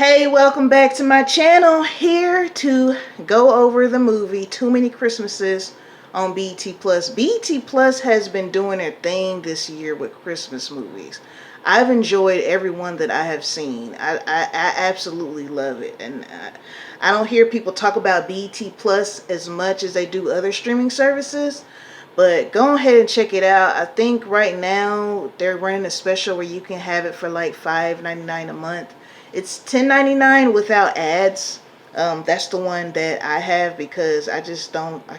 Hey, welcome back to my channel. Here to go over the movie Too Many Christmases on BET Plus. BET Plus has been doing their thing this year with Christmas movies. I've enjoyed every one that I have seen. I absolutely love it. And I don't hear people talk about BET Plus as much as they do other streaming services. But go ahead and check it out. I think right now they're running a special where you can have it for like $5.99 a month. It's $10.99 without ads. That's the one that I have because I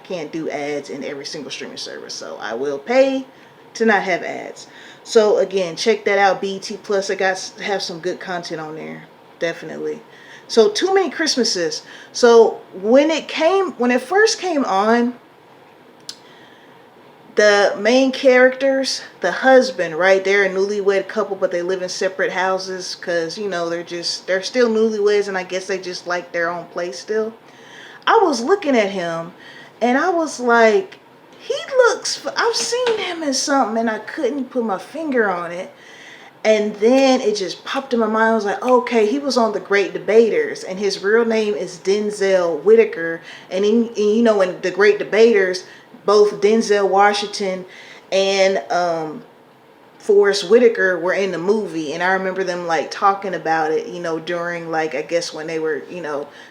can't do ads in every single streaming service. So I will pay to not have ads. So again, check that out, BET Plus. I have some good content on there, definitely. So Too Many Christmases. So when it first came on, the main characters, the husband, right? They're a newlywed couple, but they live in separate houses because, they're still newlyweds, and I guess they just like their own place still. I was looking at him and I was like, I've seen him in something and I couldn't put my finger on it. And then it just popped in my mind. I was like, okay, he was on The Great Debaters, and his real name is Denzel Whitaker. And in The Great Debaters, both Denzel Washington and Forrest Whitaker were in the movie, and I remember them like talking about it, during like I guess when they were,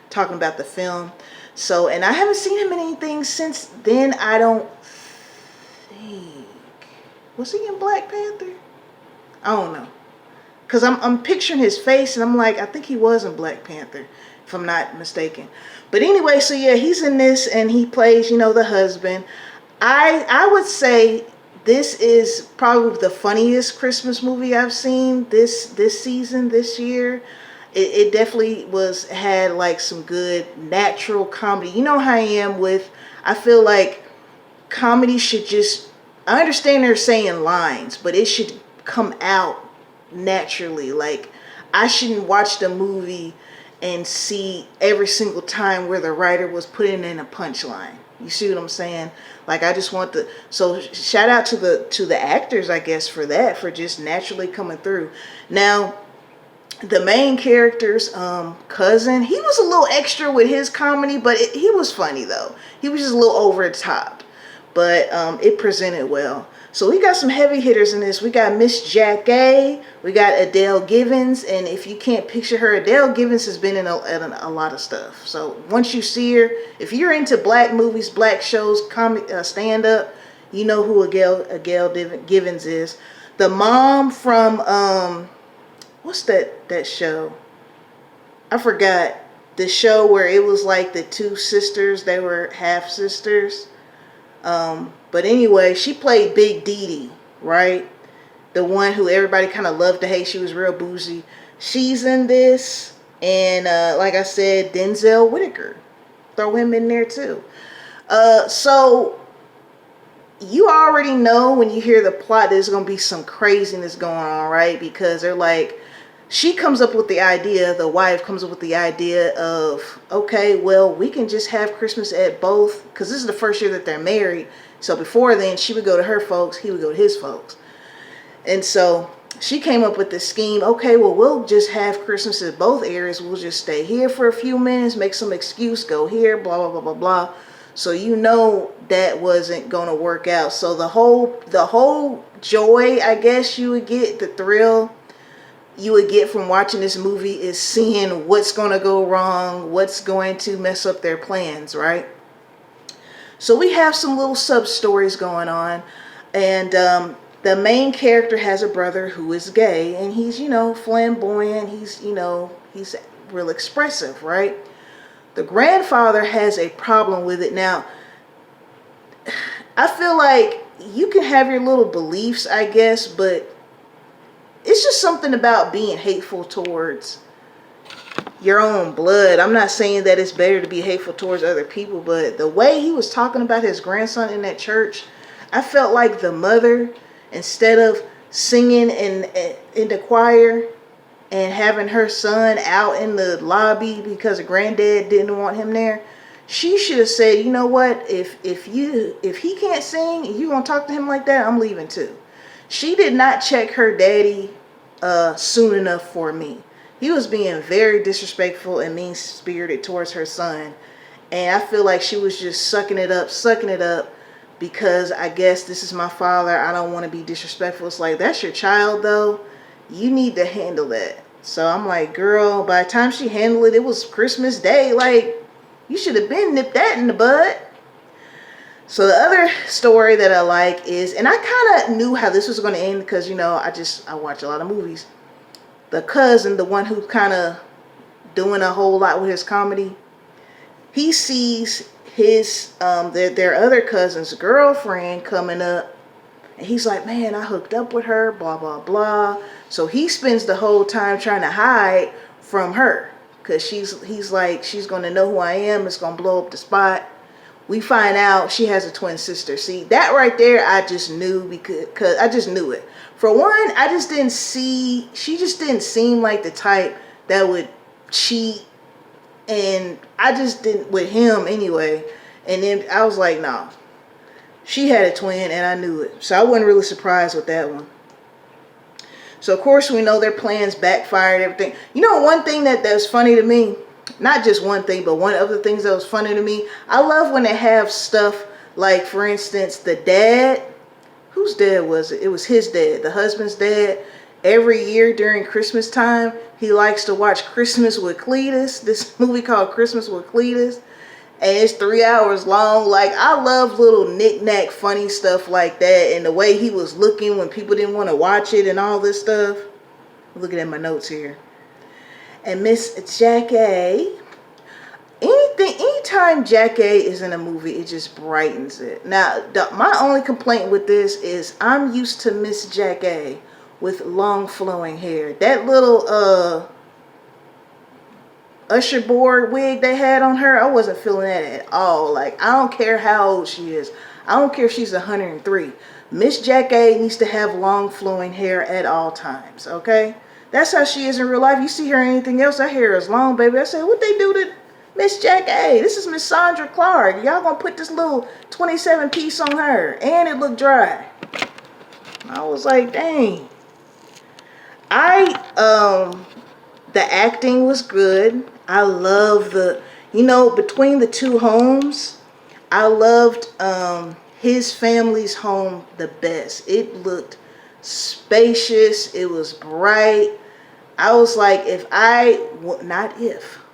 talking about the film. So, and I haven't seen him in anything since then. I don't think. Was he in Black Panther? I don't know. Because I'm picturing his face and I'm like, I think he was in Black Panther, if I'm not mistaken. But anyway, so yeah, he's in this and he plays, the husband. I would say this is probably the funniest Christmas movie I've seen this season, this year. It definitely had like some good natural comedy. You know how I am with, I feel like comedy should I understand they're saying lines, but it should come out naturally. Like, I shouldn't watch the movie and see every single time where the writer was putting in a punchline. You see what I'm saying? Like, I just want so shout out to the actors, I guess, for just naturally coming through. Now, the main character's cousin, he was a little extra with his comedy, but he was funny though. He was just a little over the top, but it presented well. So we got some heavy hitters in this. We got Miss Jackée, we got Adele Givens, and if you can't picture her, Adele Givens has been in a lot of stuff. So once you see her, if you're into black movies, black shows, stand-up, you know who Adele Givens is. The mom from, what's that show? I forgot. The show where it was like the two sisters, they were half-sisters. But anyway, she played Big Dee, right? The one who everybody kind of loved to hate. She was real bougie. She's in this. And like I said, Denzel Whitaker. Throw him in there too. So you already know when you hear the plot, there's going to be some craziness going on, right? Because they're like, she comes up with the idea, the wife comes up with the idea of, okay, well, we can just have Christmas at both, because this is the first year that they're married. So before then, she would go to her folks, he would go to his folks. And so she came up with this scheme. Okay, well, we'll just have Christmas at both areas. We'll just stay here for a few minutes, make some excuse, go here, blah, blah, blah, blah, blah. So that wasn't going to work out. So the whole joy, I guess you would get, the thrill you would get from watching this movie is seeing what's going to go wrong, what's going to mess up their plans, right? So we have some little sub stories going on, and the main character has a brother who is gay, and he's, flamboyant, he's real expressive, right? The grandfather has a problem with it. Now, I feel like you can have your little beliefs, I guess, but it's just something about being hateful towards your own blood. I'm not saying that it's better to be hateful towards other people, but the way he was talking about his grandson in that church, I felt like the mother, instead of singing in the choir and having her son out in the lobby because the granddad didn't want him there, she should have said, you know what, if he can't sing and you gonna talk to him like that, I'm leaving too. She did not check her daddy soon enough for me. he was being very disrespectful and mean-spirited towards her son. And I feel like she was just sucking it up because I guess this is my father. I don't want to be disrespectful. It's like, that's your child though. You need to handle that. So I'm like, girl, by the time she handled it, it was Christmas Day. Like, you should have been nipped that in the bud. So the other story that I like is, and I kind of knew how this was going to end because, you know, I watch a lot of movies. The cousin, the one who's kind of doing a whole lot with his comedy, he sees his their other cousin's girlfriend coming up, and he's like, man, I hooked up with her, blah blah blah. So he spends the whole time trying to hide from her because he's like, she's gonna know who I am, it's gonna blow up the spot. We find out she has a twin sister. See, that right there, I just knew because I just knew it. For one, she just didn't seem like the type that would cheat. And I just didn't with him anyway. And then I was like, no. She had a twin and I knew it. So I wasn't really surprised with that one. So of course we know their plans backfired, everything. You know, one thing that was funny to me, not just one thing, but one of the things that was funny to me, I love when they have stuff like, for instance, the dad. Whose dad was it? It was his dad, the husband's dad. Every year during Christmas time, he likes to watch Christmas with Cletus, this movie called Christmas with Cletus, and it's 3 hours long. Like, I love little knick-knack funny stuff like that, and the way he was looking when people didn't want to watch it and all this stuff. I'm looking at my notes here. And Miss Jackie, anytime Jackie is in a movie, it just brightens it. Now, my only complaint with this is I'm used to Miss Jackie with long flowing hair. That little usher board wig they had on her, I wasn't feeling that at all. Like, I don't care how old she is. I don't care if she's 103. Miss Jackie needs to have long flowing hair at all times, okay? That's how she is in real life. You see her anything else, her hair is long, baby. I say, what they do to Miss Jackie? This is Miss Sandra Clark. Y'all gonna put this little 27 piece on her, and it looked dry. I was like, dang. The acting was good. I love between the two homes, I loved his family's home the best. It looked spacious. It was bright. I was like,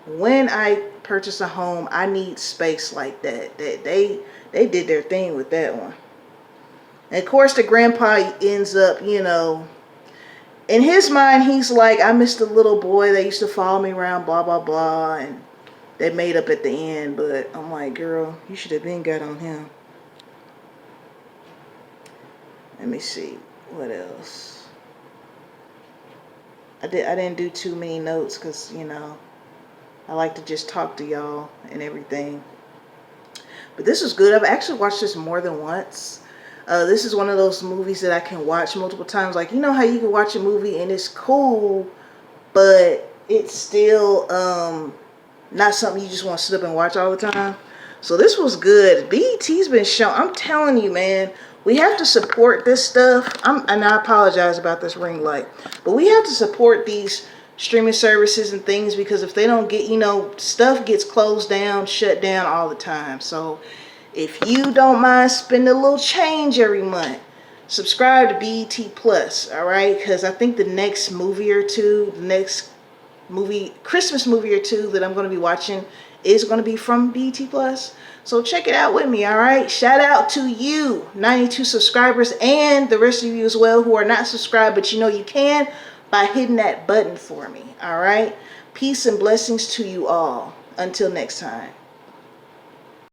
when I purchase a home, I need space like that. They did their thing with that one. And of course, the grandpa ends up, in his mind, he's like, I miss the little boy that used to follow me around, blah, blah, blah. And they made up at the end. But I'm like, girl, you should have been got on him. Let me see. What else? I didn't do too many notes because, I like to just talk to y'all and everything. But this was good. I've actually watched this more than once. This is one of those movies that I can watch multiple times. Like, you know how you can watch a movie and it's cool, but it's still not something you just want to sit up and watch all the time. So this was good. BET's been shown. I'm telling you, man, we have to support this stuff. And I apologize about this ring light, but we have to support these streaming services and things because if they don't get, stuff gets closed down, shut down all the time. So if you don't mind spending a little change every month, subscribe to BET Plus, all right? Because I think the next Christmas movie or two that I'm going to be watching is going to be from BET Plus. So check it out with me, all right? Shout out to you, 92 subscribers, and the rest of you as well who are not subscribed, but you can by hitting that button for me, all right? Peace and blessings to you all. Until next time.